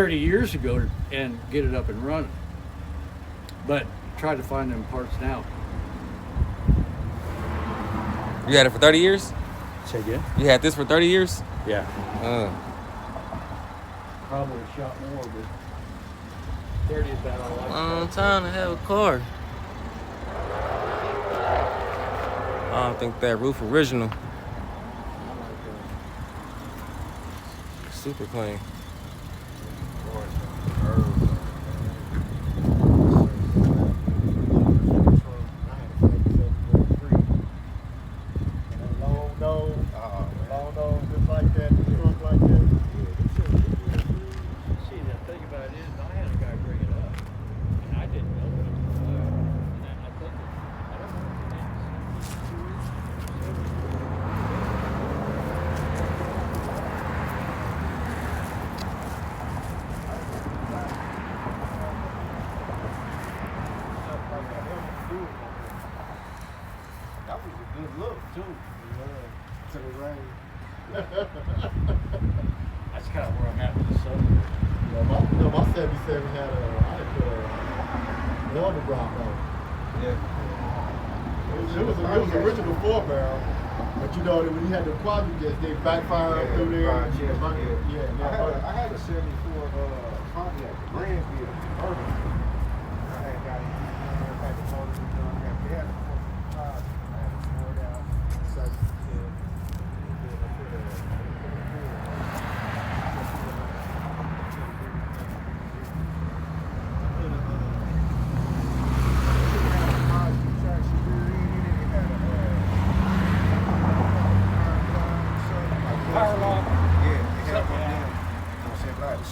Years ago and get it up and running. But try to find them parts now. You had it for 30 years? Say again? You had this for 30 years? Yeah. Probably shot more, but 30 is about all I Long time to have a car. I don't think that roof original. Super clean. That's kind of where I'm at with the sun. My 77 had I put a water drop on it. Yeah. It was original 4-barrel, but you know when you had the quadrant jets, they backfire through there. I had a 74 Pontiac Grandview Urban. I had got it. I had the motor done. They had a 455. I had it poured out.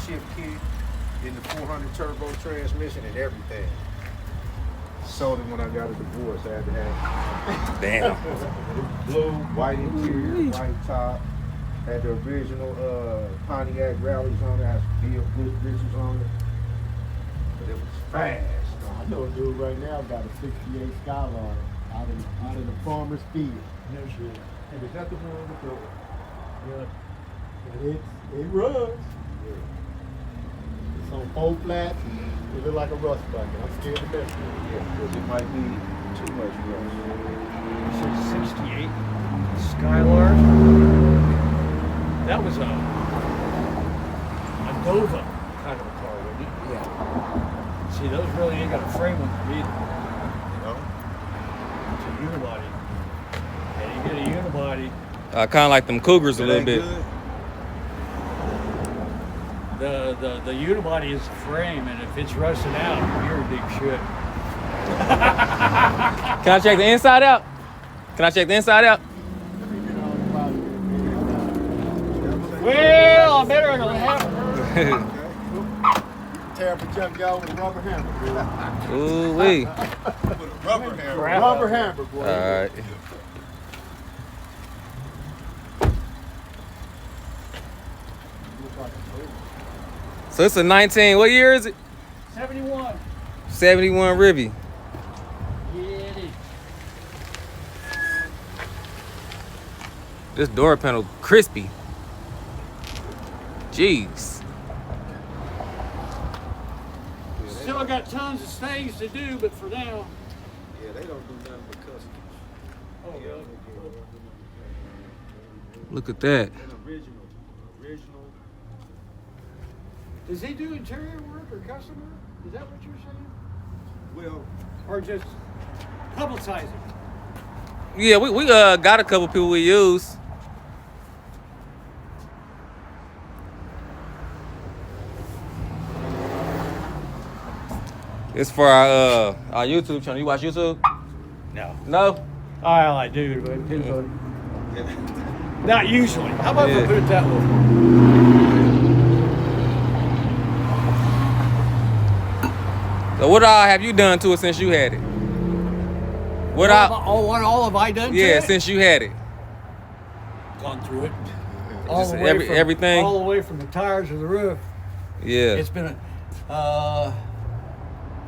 Shift kit in the 400 turbo transmission and everything. Sold it when I got a divorce. I had to have Damn. blue, white interior, white top. Had the original Pontiac rallies on it. Had some Bush bridges on it. But it was fast. I know a dude right now got a 68 Skyline out in the farmer's field. No shit. And there's nothing wrong with it. Yeah. And it runs. Yeah. It's on 4 flats. It look like a rust bucket. I'm scared to mess with it. Yeah, because it might be too much rust. You said 68 Skylark. That was a Nova kind of a car, wasn't it? Yeah. See, those really ain't got a frame on them either. No? It's a unibody. And you get a unibody. Kind of like them Cougars a little bit. Good. The unibody is the frame, and if it's rusting out, you're in big shit. Can I check the inside out? Can I check the inside out? Well, I better gonna have it. Tear up a junk out with a rubber hammer. Ooh wee. With a rubber hammer. Rubber hammer, boy. All right. So it's a 19. What year is it? 71. 71 Riviera. Yeah, it is. This door panel crispy. Jeez. Still got tons of things to do, but for now. Yeah, they don't do nothing but customs. Oh, really? Look at that. An original. Does he do interior work or custom work? Is that what you're saying? Well, Or just publicizing? Yeah, we got a couple people we use. It's for our YouTube channel. You watch YouTube? No. No? Well, I do, but not usually. How about if I put it that way? So what all have you done to it since you had it? What all have I done to Yeah, it? since you had it. Gone through it. Just everything? All the way from the tires to the roof. Yeah. It's been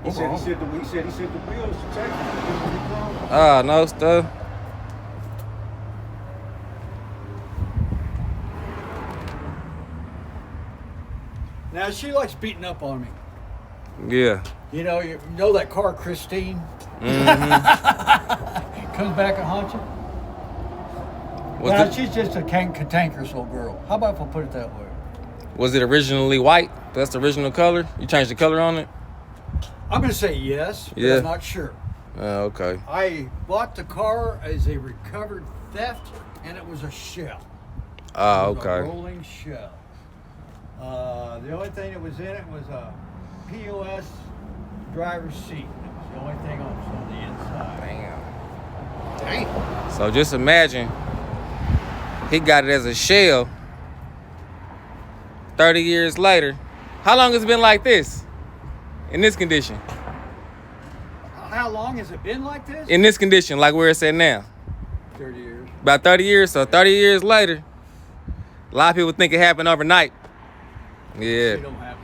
He said he sent the wheels to Texas. Ah, no stuff. Now she likes beating up on me. Yeah. You know that car, Christine, Mm-hmm. comes back and haunts you. She's just a cantankerous old girl. How about if I put it that way? Was it originally white? That's the original color? You changed the color on it? I'm going to say yes, but Yeah. I'm not sure. Okay. I bought the car as a recovered theft, and it was a shell. Ah, It was a okay. rolling shell. The only thing that was in it was a POS driver's seat. That was the only thing on the inside. Damn. So just imagine he got it as a shell 30 years later. How long has it been like this? In this condition? How long has it been like this? In this condition, like where it's at now? 30 years. About 30 years. So 30 years later, a lot of people think it happened overnight. Yeah. They don't have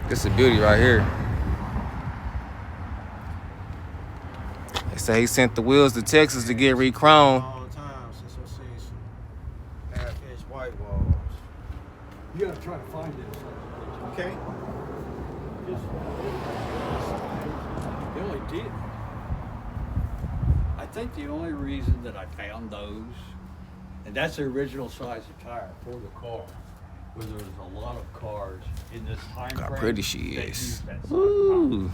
This is a beauty right here. They say he sent the wheels to Texas to get re-chromed. All the time since I've seen some half-inch white walls. You got to try to find this. Okay. The only did. I think the only reason that I found those, and that's the original size of tire for the car, was there was a lot of cars in this time Look how frame pretty she that is. used that size Ooh.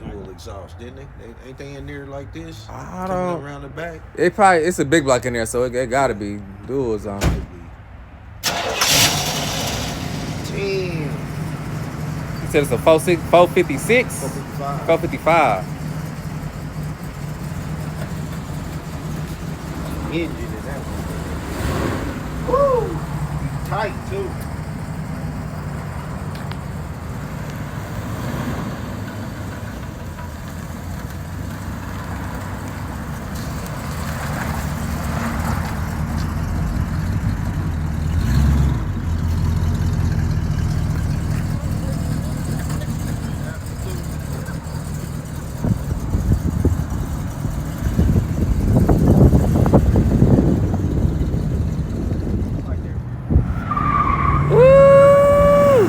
Dual exhaust, didn't they? Ain't they in there like this? I Coming don't. around the back. It's a big block in there, so it gotta be duals on. Damn. He said it's a 456? 455. 455. Engine in that one. Woo! Tight too. Woo!